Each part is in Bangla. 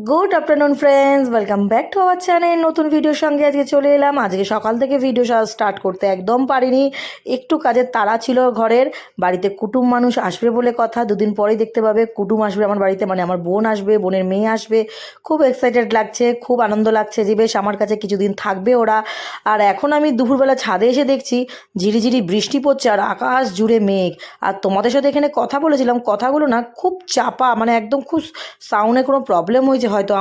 Good afternoon friends, welcome back to our channel. নতুন ভিডিওর সঙ্গে আজকে চলে এলাম। আজকে সকাল থেকে ভিডিও স্টার্ট করতে একদম পারিনি, একটু কাজের তাড়া ছিল ঘরের। বাড়িতে কুটুম মানুষ আসবে বলে কথা, দুদিন পরেই দেখতে পাবে কুটুম আসবে আমার বাড়িতে, মানে আমার বোন আসবে, বোনের মেয়ে আসবে। খুব এক্সাইটেড লাগছে, খুব আনন্দ লাগছে যে বেশ আমার কাছে কিছুদিন থাকবে ওরা। আর এখন আমি দুপুরবেলা ছাদে এসে দেখছি ঝিরিঝিরি বৃষ্টি পড়ছে আর আকাশ জুড়ে মেঘ। আর তোমাদের সাথে এখানে কথা বলেছিলাম, কথাগুলো না খুব চাপা, মানে একদম খুব সাউন্ডে কোনো প্রবলেম হয়েছে হয়তো,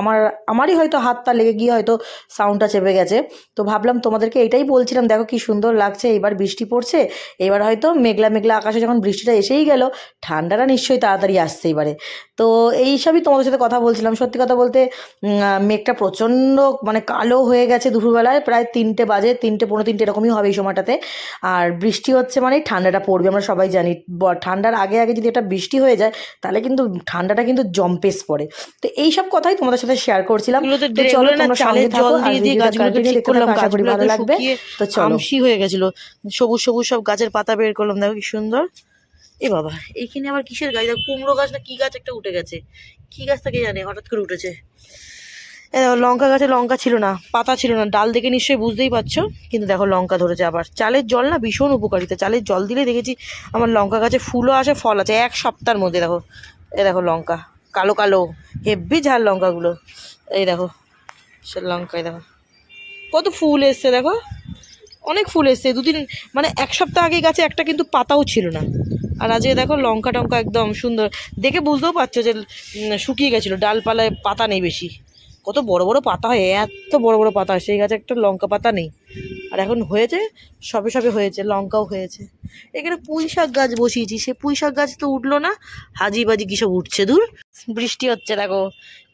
আমারই হয়তো হাতটা লেগে গিয়ে হয়তো সাউন্ডটা চেপে গেছে। তো ভাবলাম তোমাদেরকে এটাই বলছিলাম, দেখো কি সুন্দর লাগছে, এবার বৃষ্টি পড়ছে। এবার হয়তো মেঘলা মেঘলা আকাশে যখন বৃষ্টিটা এসেই গেল, ঠান্ডাটা নিশ্চয়ই তাড়াতাড়ি আসছে এবারে। তো এইসবই তোমাদের সাথে কথা বলছিলাম। সত্যি কথা বলতে মেঘটা প্রচণ্ড মানে কালো হয়ে গেছে দুপুরবেলায়, প্রায় 3টে বাজে, 3টে 3:45 এরকমই হবে এই সময়টাতে। আর বৃষ্টি হচ্ছে মানে ঠান্ডাটা পড়বে, আমরা সবাই জানি। ঠান্ডার আগে আগে যদি একটা বৃষ্টি হয়ে যায় তাহলে কিন্তু ঠান্ডাটা কিন্তু জম্পেস পড়ে। তো এইসব কথাই তোমাদের সাথে শেয়ার করছিলাম। এগুলোতে তো চলো এগুলো না তোমরা চালের সঙ্গে থাকো জল আর দিয়ে দিয়ে ভিডিওটা গাছগুলোকে কন্টিনিউ ঠিক দেখতে থাকো, করলাম। আশা করি গাছগুলো ভালো একদম লাগবে। শুকিয়ে তো চলো। আমসি হয়ে গেছিল, সবুজ সবুজ সব গাছের পাতা বের করলাম। দেখো কি সুন্দর। এ বাবা, এইখানে আবার কিসের গাছ? দেখো কুমড়ো গাছ না কি গাছ একটা উঠে গেছে। কি গাছ থেকে জানে হঠাৎ করে উঠেছে। এ দেখো লঙ্কা গাছে লঙ্কা ছিল না, পাতা ছিল না, ডাল দেখে নিশ্চয়ই বুঝতেই পারছো। কিন্তু দেখো লঙ্কা ধরেছে আবার। চালের জল না ভীষণ উপকারিতা, চালের জল দিলে দেখেছি আমার লঙ্কা গাছে ফুলও আসে, ফল আছে 1 সপ্তাহের মধ্যে। দেখো এ দেখো লঙ্কা কালো কালো, হেব্বি ঝাল লঙ্কাগুলো। এই দেখো সে লঙ্কায় দেখো কত ফুল এসছে, দেখো অনেক ফুল এসছে। দুদিন মানে 1 সপ্তাহ আগে গাছে একটা কিন্তু পাতাও ছিল না। আর আজকে দেখো লঙ্কা টঙ্কা একদম সুন্দর। দেখে বুঝতেও পারছো যে শুকিয়ে গেছিলো, ডালপালায় পাতা নেই বেশি। কত বড় বড় পাতা হয়, এত বড় বড় পাতা হয়, সেই গাছে একটা লঙ্কা পাতা নেই। আর এখন হয়েছে, সবে সবে হয়েছে, লঙ্কাও হয়েছে। এখানে পুঁই শাক গাছ বসিয়েছি, সে পুঁই শাক গাছ তো উঠলো না, হাজি বাজি কী সব উঠছে দূর। বৃষ্টি হচ্ছে দেখো,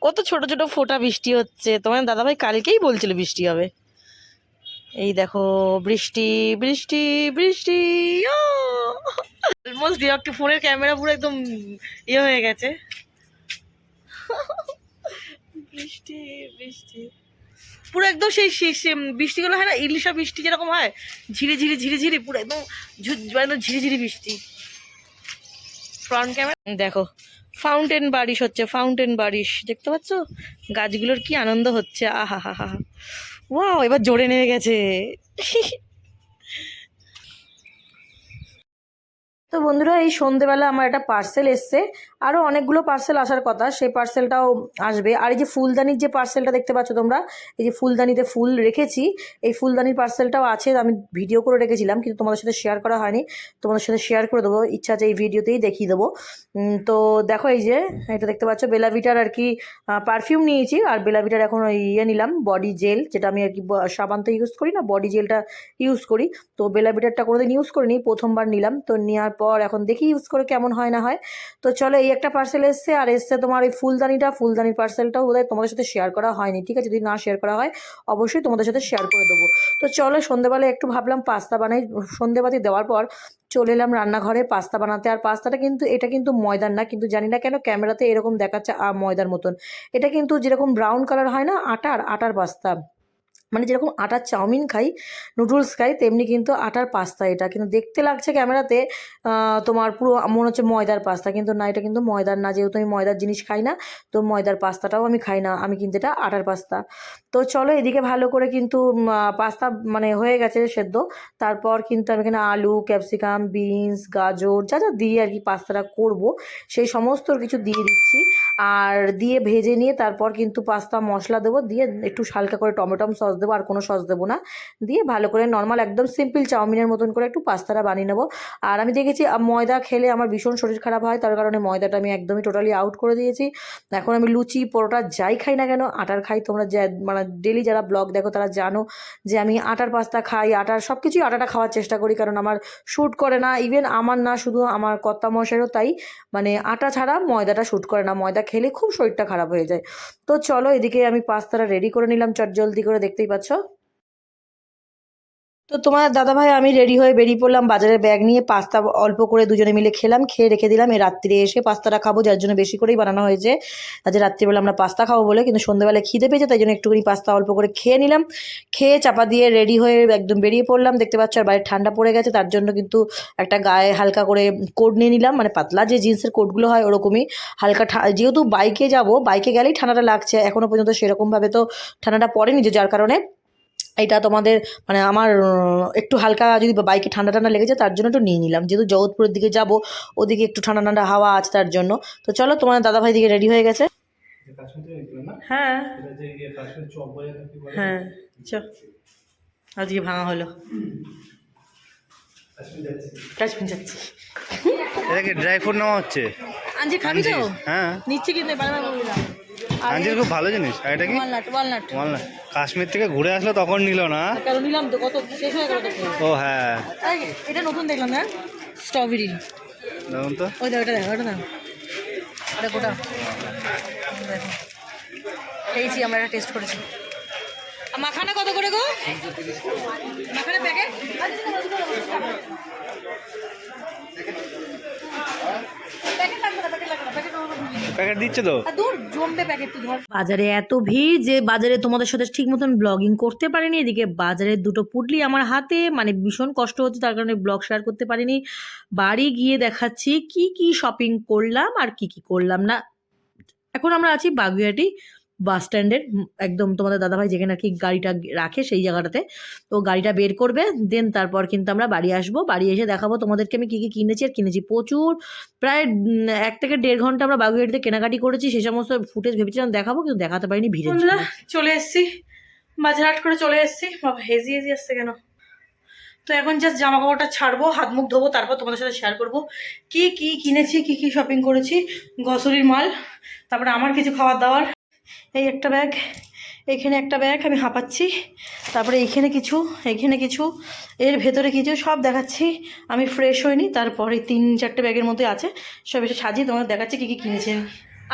কত ছোট ছোট ফোঁটা বৃষ্টি হচ্ছে। তোমার দাদাভাই কালকেই বলছিল বৃষ্টি হবে। এই দেখো বৃষ্টি বৃষ্টি বৃষ্টি। অলমোস্ট বিরক্তি, ফোনের ক্যামেরা পুরো একদম ইয়ে হয়ে গেছে। বৃষ্টি বৃষ্টি পুরো একদম সেই বৃষ্টিগুলো হয় না, ইলিশা বৃষ্টি যেরকম হয়, ঝিরি ঝিরি ঝিরি ঝিরি, পুরো একদম একদম ঝিরি ঝিরি বৃষ্টি। ফ্রন্ট ক্যামেরা দেখো, ফাউন্টেন বারিশ হচ্ছে, ফাউন্টেন বারিশ দেখতে পাচ্ছ। গাছগুলোর কি আনন্দ হচ্ছে, আহা হা হা। ওয়াও, এবার জোরে নেমে গেছে। তো বন্ধুরা, এই সন্ধেবেলা আমার একটা পার্সেল এসছে, আরও অনেকগুলো পার্সেল আসার কথা, সেই পার্সেলটাও আসবে। আর এই যে ফুলদানির যে পার্সেলটা দেখতে পাচ্ছ তোমরা, এই যে ফুলদানিতে ফুল রেখেছি, এই ফুলদানির পার্সেলটাও আছে। আমি ভিডিও করে রেখেছিলাম কিন্তু তোমাদের সাথে শেয়ার করা হয়নি, তোমাদের সাথে শেয়ার করে দেবো, ইচ্ছা আছে এই ভিডিওতেই দেখিয়ে দেবো। তো দেখো এই যে এটা দেখতে পাচ্ছ, বেলাভিটার আর কি পারফিউম নিয়েছি, আর বেলাভিটার এখন ওই ইয়ে নিলাম বডি জেল, যেটা আমি আর কি সাবান তো ইউজ করি না, বডি জেলটা ইউজ করি। তো বেলাভিটারটা কোনোদিন ইউজ করিনি, প্রথমবার নিলাম। তো নেওয়ার পর এখন দেখি ইউজ করে কেমন হয় না হয়। তো চলো, এই একটা পার্সেল এসছে, আর এসছে তোমার ওই ফুলদানির পার্সেলটাও বোধহয় তোমাদের সাথে শেয়ার করা হয়নি। ঠিক আছে, যদি না শেয়ার করা হয় অবশ্যই তোমাদের সাথে শেয়ার করে দেবো। তো চলো, সন্ধ্যেবেলায় একটু ভাবলাম পাস্তা বানাই। সন্ধ্যেবাতি দেওয়ার পর চলে এলাম রান্নাঘরে পাস্তা বানাতে। আর পাস্তাটা কিন্তু, এটা কিন্তু ময়দার না, কিন্তু জানি না কেন ক্যামেরাতে এরকম দেখাচ্ছে ময়দার মতন। এটা কিন্তু যেরকম ব্রাউন কালার হয় না, আটার আটার পাস্তা, মানে যেরকম আটার চাউমিন খাই, নুডলস খাই, তেমনি কিন্তু আটার পাস্তা। এটা কিন্তু দেখতে লাগছে ক্যামেরাতে তোমার পুরো মনে হচ্ছে ময়দার পাস্তা, কিন্তু না, এটা কিন্তু ময়দার না, যেহেতু আমি ময়দার জিনিস খাই না। তো ময়দার পাস্তাটাও আমি খাই না, আমি কিন্তু এটা আটার পাস্তা। তো চলো, এদিকে ভালো করে কিন্তু পাস্তা মানে হয়ে গেছে সেদ্ধ। তারপর কিন্তু আমি এখানে আলু, ক্যাপসিকাম, বিনস, গাজর যা যা দিয়ে আর কি পাস্তাটা করব, সেই সমস্ত কিছু দিয়ে দিচ্ছি। আর দিয়ে ভেজে নিয়ে তারপর কিন্তু পাস্তা মশলা দেবো, দিয়ে একটু হালকা করে টমেটো সস দেবো, আর কোনো সস দেবো না। দিয়ে ভালো করে নর্মাল একদম সিম্পল চাউমিনের মতন করে একটু পাস্তাটা বানিয়ে নেবো। আর আমি দেখেছি ময়দা খেলে আমার ভীষণ শরীর খারাপ হয়, তার কারণে ময়দাটা আমি একদমই টোটালি আউট করে দিয়েছি। এখন আমি লুচি পরোটা যাই খাই না কেন আটার খাই। তোমরা মানে ডেলি যারা ব্লগ দেখো তারা জানো যে আমি আটার পাস্তা খাই, আটার সব কিছুই আটাটা খাওয়ার চেষ্টা করি, কারণ আমার শ্যুট করে না। ইভেন আমার না, শুধু আমার কর্তামশাইরও তাই, মানে আটা ছাড়া ময়দাটা শ্যুট করে না, ময়দা খেলে খুব শরীরটা খারাপ হয়ে যায়। তো চলো, এদিকে আমি পাস্তাটা রেডি করে নিলাম চটজলদি করে, দেখতেই পাচ্ছ। তো তো তোমার দাদাভাই আমি রেডি হয়ে বেরিয়ে পড়লাম বাজারে ব্যাগ নিয়ে। পাস্তা অল্প করে দুজনে মিলে খেলাম, খেয়ে রেখে দিলাম। এই রাত্রিরে এসে পাস্তাটা খাবো, যার জন্য বেশি করেই বানানো হয়েছে। আজ রাত্রিবেলা আমরা পাস্তা খাবো বলে, কিন্তু সন্ধ্যেবেলায় খিদে পেয়েছে, তাই জন্য একটুখানি পাস্তা অল্প করে খেয়ে নিলাম। খেয়ে চাপা দিয়ে রেডি হয়ে একদম বেরিয়ে পড়লাম। দেখতে পাচ্ছ আর বাইরে ঠান্ডা পড়ে গেছে, তার জন্য কিন্তু একটা গায়ে হালকা করে কোট নিয়ে নিলাম, মানে পাতলা যে জিন্সের কোটগুলো হয় ওরকমই হালকা। যেহেতু বাইকে যাব, বাইকে গেলেই ঠান্ডাটা লাগছে, এখনও পর্যন্ত সেরকমভাবে তো ঠান্ডাটা পড়েনি, যে যার কারণে এটা তোমাদের মানে আমার একটু হালকা যদি বাইকে ঠান্ডা ঠান্ডা লেগেছে তার জন্য একটু নিয়ে নিলাম, যেহেতু জগৎপুরের দিকে যাব, ওদিকে একটু ঠান্ডা ঠান্ডা হাওয়া আছে তার জন্য। তো চলো, তোমার দাদাভাই দিকে রেডি হয়ে গেছে। হ্যাঁ হ্যাঁ, চল আজকে ভাঙা হলো, কাশ্মীর যাচ্ছি। এটাকে ড্রাই ফ্রুট নেওয়া হচ্ছে। আঞ্জির খাবি তো? হ্যাঁ, নিচ্ছে কিন্তু বারবার বললাম। আঞ্জির খুব ভালো জিনিস। আর এটা কি? Walnut walnut. ওয়ালনাট। কাশ্মীর থেকে ঘুরে আসলো তখন নিল না? কেন নিলাম তো, কত শেষ হয়ে গেল তো। ও হ্যাঁ, এটা নতুন দেখলাম না, স্ট্রবেরি। দেখুন তো। ওই দেখো, এটা দেখো, এটা দেখো, এটা গোটা দেখো, খেয়েছি আমরা, এটা টেস্ট করেছি। আর মাখানা কত করে গো? মাখানা প্যাকেট প্যাকেট দিচ্ছে তো। দূর জমবে প্যাকেট তো ধর। বাজারে এত ভিড় যে বাজারে তোমাদের সাথে ঠিক মতন ব্লগিং করতে পারিনি। এদিকে বাজারের দুটো পুটলি আমার হাতে, মানে ভীষণ কষ্ট হচ্ছে, তার কারণে ব্লগ শেয়ার করতে পারিনি। বাড়ি গিয়ে দেখাচ্ছি কি কি শপিং করলাম আর কি কি করলাম না। এখন আমরা আছি বাগুইআটি বাস স্ট্যান্ডের একদম, তোমাদের দাদাভাই যেখানে আর কি গাড়িটা রাখে সেই জায়গাটাতে। তো গাড়িটা বের করবে, দেন তারপর কিন্তু আমরা বাড়ি আসবো। বাড়ি এসে দেখাবো তোমাদেরকে আমি কী কী কিনেছি। আর কিনেছি প্রচুর, প্রায় 1 থেকে 1.5 ঘন্টা আমরা বাগুইআটিতে কেনাকাটি করেছি। সেই সমস্ত ফুটেজ ভেবেছিলাম দেখাবো, কিন্তু দেখাতে পারিনি ভিড়ে। চলে এসেছি, বাজার হাট করে চলে এসেছি। বাবা হেজি হেজি আসছে কেন? তো এখন জাস্ট জামা কাপড়টা ছাড়বো, হাত মুখ ধোবো, তারপর তোমাদের সাথে শেয়ার করবো কি কি কিনেছি, কি কি শপিং করেছি। গ্রসারির মাল, তারপরে আমার কিছু খাবার দাবার। এই একটা ব্যাগ, এইখানে একটা ব্যাগ, আমি হাঁপাচ্ছি। তারপরে এইখানে কিছু, এইখানে কিছু, এর ভেতরে কিছু, সব দেখাচ্ছি। আমি ফ্রেশ হইনি, তারপরে 3-4টে ব্যাগের মধ্যে আছে, সব এসে সাজিয়ে তোমাদের দেখাচ্ছি কী কী কিনেছি।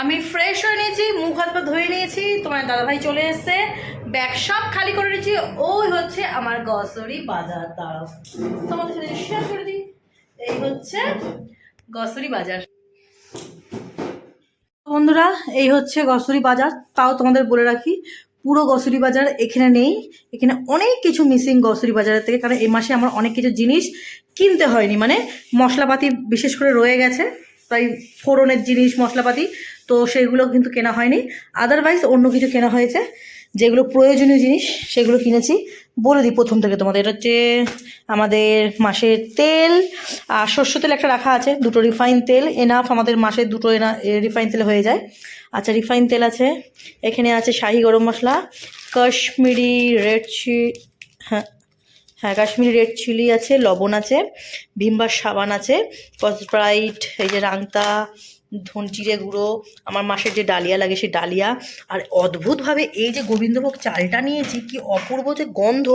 আমি ফ্রেশ হয়ে নিয়েছি, মুখ হাত পা ধুয়ে নিয়েছি, তোমার দাদাভাই চলে এসছে, ব্যাগ সব খালি করে নিয়েছি। ওই হচ্ছে আমার গ্রসারি বাজার, দাঁড়াও তোমাদের সাথে শেয়ার করে দিই। এই হচ্ছে গ্রসারি বাজার বন্ধুরা, এই হচ্ছে গ্রসারি বাজার। তাও তোমাদের বলে রাখি, পুরো গ্রসারি বাজার এখানে নেই, এখানে অনেক কিছু মিসিং গ্রসারি বাজারের থেকে, কারণ এই মাসে আমার অনেক কিছু জিনিস কিনতে হয়নি, মানে মশলাপাতি বিশেষ করে রয়ে গেছে, তাই ফোড়নের জিনিস মশলাপাতি, তো সেগুলো কিন্তু কেনা হয়নি। আদারওয়াইজ অন্য কিছু কেনা হয়েছে, যেগুলো প্রয়োজনীয় জিনিস সেগুলো কিনেছি। বলে দিই প্রথম থেকে তোমাদের, এটা হচ্ছে আমাদের মাসের তেল, আর সর্ষে তেল একটা রাখা আছে, 2টো রিফাইন তেল এনাফ, আমাদের মাসে 2টো রিফাইন তেল হয়ে যায়। আচ্ছা, রিফাইন তেল আছে, এখানে আছে শাহি গরম মশলা, কাশ্মীরি রেড হ্যাঁ কাশ্মীরি রেড চিলি আছে, লবণ আছে, ভিমবার সাবান আছে, স্প্রাইট, এই যে রাংতা, জিরে গুঁড়ো, আমার মাসের যে ডালিয়া লাগে সেই ডালিয়া। আর অদ্ভুতভাবে এই যে গোবিন্দভোগ চালটা নিয়েছি, কি অপূর্ব যে গন্ধ,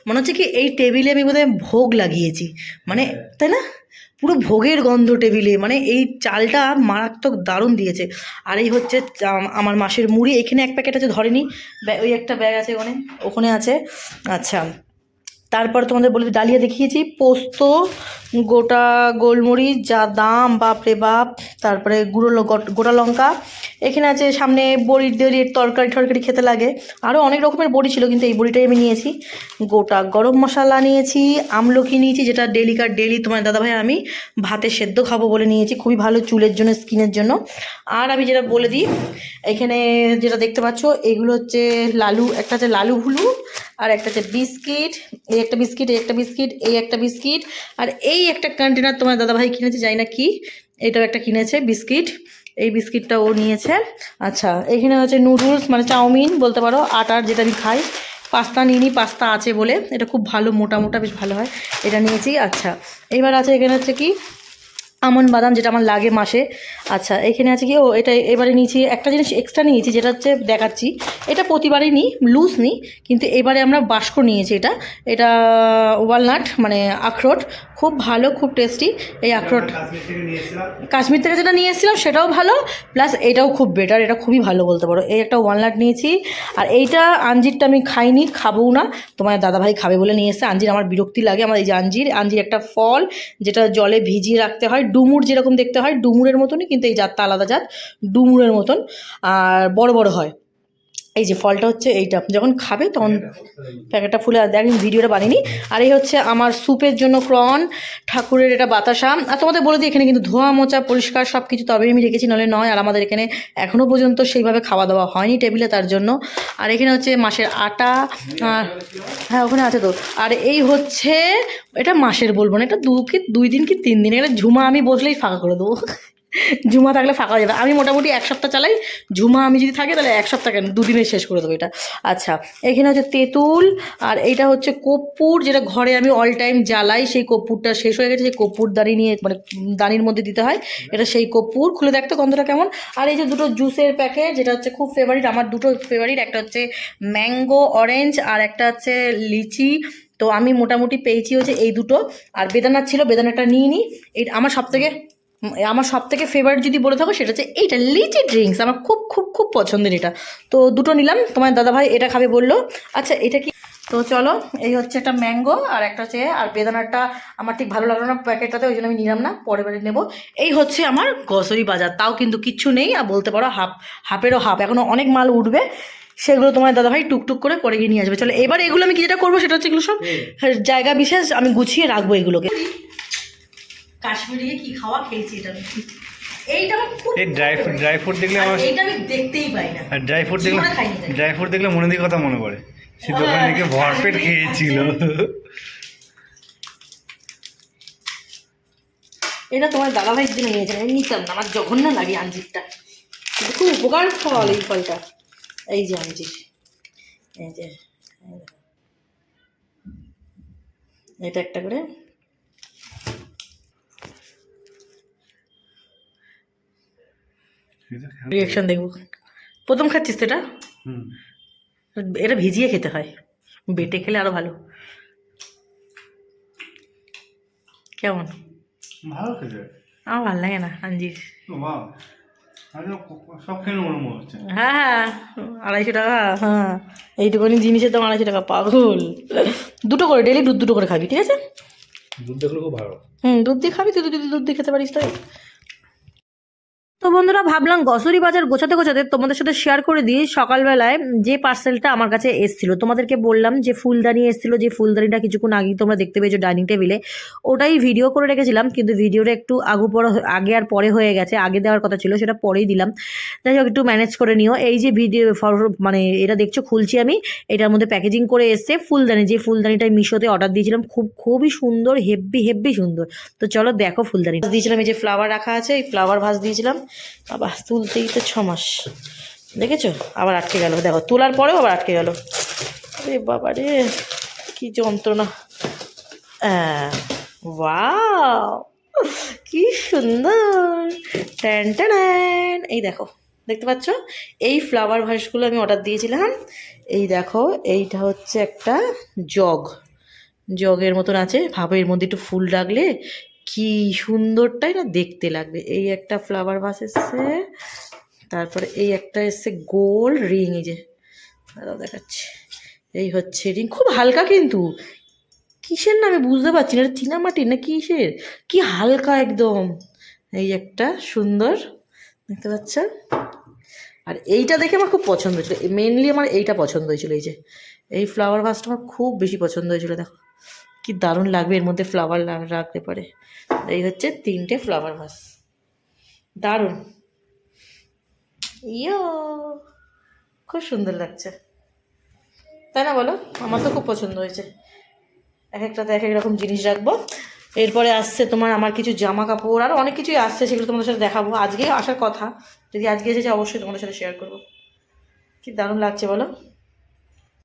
মনে হচ্ছে কি এই টেবিলে আমি বোধহয় ভোগ লাগিয়েছি, মানে তাই না, পুরো ভোগের গন্ধ টেবিলে, মানে এই চালটা মারাত্মক দারুণ দিয়েছে। আর এই হচ্ছে আমার মাসের মুড়ি, এখানে এক প্যাকেট আছে, ধরেনি, ওই একটা ব্যাগ আছে ওখানে আছে। আচ্ছা, তারপর তোমাদের বলে ডালিয়া দেখিয়েছি, পোস্ত, গোটা গোলমরিচ, যা দাম বাপরে বাপ, তারপরে গোটা লঙ্কা, এখানে আছে সামনে বড়ির দিয়ে তরকারি খেতে লাগে, আরও অনেক রকমের বড়ি ছিল, কিন্তু এই বড়িটাই আমি নিয়েছি। গোটা গরম মশলা নিয়েছি, আমলকি নিয়েছি, যেটা ডেলি তোমার দাদাভাই আমি ভাতে সেদ্ধ খাবো বলে নিয়েছি, খুবই ভালো চুলের জন্য, স্কিনের জন্য। আর আমি যেটা বলে দিই, এখানে যেটা দেখতে পাচ্ছ এগুলো হচ্ছে লালু, একটা হচ্ছে লালু ভুলু, আর একটা হচ্ছে বিস্কিট, এই একটা বিস্কিট, এই একটা বিস্কিট, এই একটা বিস্কিট, আর এই একটা কন্টেনার তোমার দাদাভাই কিনেছে, জানি না কি, এটাও একটা কিনেছে বিস্কিট, এই বিস্কিটটা ও নিয়েছে। আচ্ছা, এখানে হচ্ছে নুডলস, মানে চাউমিন বলতে পারো, আটার, যেটা আমি খাই। পাস্তা নিইনি, পাস্তা আছে বলে, এটা খুব ভালো, মোটা মোটা বেশ ভালো হয়, এটা নিয়েছি। আচ্ছা, এইবার আছে এখানে হচ্ছে কি আমন্ড বাদাম যেটা আমার লাগে মাসে। আচ্ছা এখানে আছে কি, ও এটা এবারে নিয়েছি একটা জিনিস এক্সট্রা নিয়েছি, যেটা হচ্ছে দেখাচ্ছি। এটা প্রতিবারই নিই, লুজ নিই, কিন্তু এবারে আমরা বাস্ক নিয়েছি। এটা এটা ওয়ালনাট মানে আখরোট, খুব ভালো, খুব টেস্টি এই আখরোট। কাশ্মীর থেকে যেটা নিয়ে এসেছিলাম সেটাও ভালো, প্লাস এটাও খুব বেটার, এটা খুবই ভালো বলতে পারো। এই একটা ওয়ালনাট নিয়েছি। আর এইটা আঞ্জিরটা আমি খাইনি, খাবও না, তোমার দাদাভাই খাবে বলে নিয়ে এসেছে। আঞ্জির আমার বিরক্তি লাগে, আমার এই যে আঞ্জির একটা ফল, যেটা জলে ভিজিয়ে রাখতে হয়, ডুমুর যেরকম দেখতে হয়, ডুমুরের মতনই, কিন্তু এই জাতটা আলাদা জাত, ডুমুরের মতন, আর বড় বড় হয়। এই যে ফলটা হচ্ছে এইটা, যখন খাবে তখন প্যাকেটটা ফুলে, আর দেখেন ভিডিওটা বানিয়ে। আর এই হচ্ছে আমার স্যুপের জন্য ক্রন, ঠাকুরের এটা বাতাসা। আর তোমাদের বলে দিই, এখানে কিন্তু ধোয়া মোচা পরিষ্কার সব কিছু তবেই আমি রেখেছি, নাহলে নয়। আর আমাদের এখানে এখনও পর্যন্ত সেইভাবে খাওয়া দাওয়া হয়নি টেবিলে, তার জন্য। আর এখানে হচ্ছে মাসের আটা, আর হ্যাঁ ওখানে আছে তো। আর এই হচ্ছে, এটা মাসের বলবো না, এটা 2 দিন কি 3 দিন, এটা ঝুমা আমি বসলেই ফাঁকা করে দেবো। ঝুমা থাকলে ফাঁকা হয়ে যাবে। আমি মোটামুটি 1 সপ্তাহ চালাই, ঝুমা আমি যদি থাকে তাহলে 1 সপ্তাহ কেন 2 দিনে শেষ করে দেবো এটা। আচ্ছা এখানে হচ্ছে তেঁতুল, আর এইটা হচ্ছে কর্পূর, যেটা ঘরে আমি অল টাইম জ্বালাই। সেই কর্পূরটা শেষ হয়ে গেছে, সেই কর্পূর দানি নিয়ে, মানে দানির মধ্যে দিতে হয়, এটা সেই কর্পূর। খুলে দেখতো গন্ধটা কেমন। আর এই যে দুটো জুসের প্যাকেট, যেটা হচ্ছে খুব ফেভারিট আমার, দুটো ফেভারিট, একটা হচ্ছে ম্যাঙ্গো অরেঞ্জ আর একটা হচ্ছে লিচি। তো আমি মোটামুটি পেয়েছি হচ্ছে এই দুটো। আর বেদানার ছিল, বেদানাটা নিয়ে নিই। এই আমার সব থেকে ফেভারিট যদি বলে থাকো সেটা হচ্ছে এইটা, লিচি ড্রিঙ্কস, আমার খুব খুব খুব পছন্দের এটা। তো দুটো নিলাম, তোমার দাদাভাই এটা খাবে বললো। আচ্ছা এটা কি, তো চলো, এই হচ্ছে একটা ম্যাঙ্গো আর একটা হচ্ছে, আর বেদানাটা আমার ঠিক ভালো লাগলো না প্যাকেটটাতে, ওই জন্য আমি নিলাম না, পরের বারে নেবো। এই হচ্ছে আমার গ্রসারি বাজার, তাও কিন্তু কিচ্ছু নেই, আর বলতে পারো হাফেরও হাফ, এখনও অনেক মাল উঠবে, সেগুলো তোমার দাদাভাই টুকটুক করে পরে গিয়ে নিয়ে আসবে। চলো এবার এগুলো আমি কি যেটা করবো সেটা হচ্ছে, এগুলো সব জায়গা বিশেষ আমি গুছিয়ে রাখবো এগুলোকে। কাশ্মীরে কি খাওয়া খেয়েছি এটা আমি, এইটা আমার খুব, এই ড্রাই ফ্রুট দেখলে আমার, এইটা আমি দেখতেই পাই না। আর ড্রাই ফ্রুট দেখলে মনে কথা মনে পড়ে, সে দোকানে থেকে ভরপেট খেয়েছিল। এটা তোমার দাদাভাইয়ের জন্য নিয়েছে, আমি নিতাম না, আমার জঘন্য লাগে আঞ্জিরটা, কিন্তু খুব উপকার ফল এই ফলটা। এই যে আঞ্জির, এই যে এটা একটা করে, রিয়াকশন দেখবো। প্রথম খাচ্ছিস তো এটা, এটা ভিজিয়ে খেতে হয়, বেটে খেলে আরো ভালো। কেমন? ভালো খেতে, আমার ভালো লাগে না আঞ্জির। সব খেয়ে মনে হচ্ছে। হ্যাঁ 250 টাকা, হ্যাঁ এইটুকুনি জিনিসের দাম 250 টাকা, পাগল। দুটো করে ডেলি দুটো করে খাবি, ঠিক আছে? দুধ দেখলে খুব ভালো। দুধ দিয়ে খাবি, তুই যদি দুধ দিয়ে খেতে পারিস তাই। তো বন্ধুরা ভাবলাম গ্রসারি বাজার গোছাতে গোছাতে তোমাদের সাথে শেয়ার করে দিই সকালবেলায় যে পার্সেলটা আমার কাছে এসেছিলো। তোমাদেরকে বললাম যে ফুলদানি এসেছিলো, যে ফুলদানিটা কিছুক্ষণ আগেই তোমরা দেখতে পেয়েছো ডাইনিং টেবিলে, ওটাই ভিডিও করে রেখেছিলাম, কিন্তু ভিডিওটা একটু আগে আর পরে হয়ে গেছে, আগে দেওয়ার কথা ছিল সেটা পরেই দিলাম। যাই হোক একটু ম্যানেজ করে নিও। এই যে ভিডিও মানে এটা দেখছো খুলছি আমি, এটার মধ্যে প্যাকেজিং করে এসছে ফুলদানি, যে ফুলদানিটা মিশোতে অর্ডার দিয়েছিলাম, খুবই সুন্দর, হেব্বি সুন্দর। তো চলো দেখো ফুলদানি দিয়েছিলাম, এই যে ফ্লাওয়ার রাখা আছে, এই ফ্লাওয়ার ভাস দিয়েছিলাম, আবার তুলতেই তো 6 মাস, দেখেছো আবার আটকে গেল, দেখো তোলার পরেও আবার আটকে গেল, আরে বাবা রে কি যন্ত্রণা। ওয়াও কি সুন্দর, ট্যান ট্যান। এই দেখো, দেখতে পাচ্ছ এই ফ্লাওয়ার ভাসগুলো আমি অর্ডার দিয়েছিলাম। এই দেখো এইটা হচ্ছে একটা জগের মতন আছে, ভাবো এর মধ্যে একটু ফুল রাখলে কি সুন্দরটাই না দেখতে লাগবে। এই একটা ফ্লাওয়ার ভাস এসছে, তারপরে এই একটা এসছে গোল রিং, এই যে দেখাচ্ছি, এই হচ্ছে রিং, খুব হালকা, কিন্তু কিসের না আমি বুঝতে পারছি না, এটা চীনামাটির না কিসের, কি হালকা একদম। এই একটা সুন্দর, দেখতে পাচ্ছ। আর এইটা দেখে আমার খুব পছন্দ হয়েছিল, মেনলি আমার এইটা পছন্দ হয়েছিল, এই যে এই ফ্লাওয়ার ভাসটা আমার খুব বেশি পছন্দ হয়েছিল। দেখো কি দারুণ লাগবে এর মধ্যে ফ্লাওয়ার রাখতে পারে। এই হচ্ছে 3টে ফ্লাওয়ার ভাস, দারুণ, ইয়ো খুব সুন্দর লাগছে, তাই না বলো? আমার তো খুব পছন্দ হয়েছে। এক একটাতে এক এক রকম জিনিস রাখবো। এরপরে আসছে তোমার আমার কিছু জামা কাপড়, আরও অনেক কিছুই আসছে, সেগুলো তোমাদের সাথে দেখাবো। আজকে আসার কথা, যদি আজকে এসেছে অবশ্যই তোমাদের সাথে শেয়ার করবো। কি দারুণ লাগছে বলো।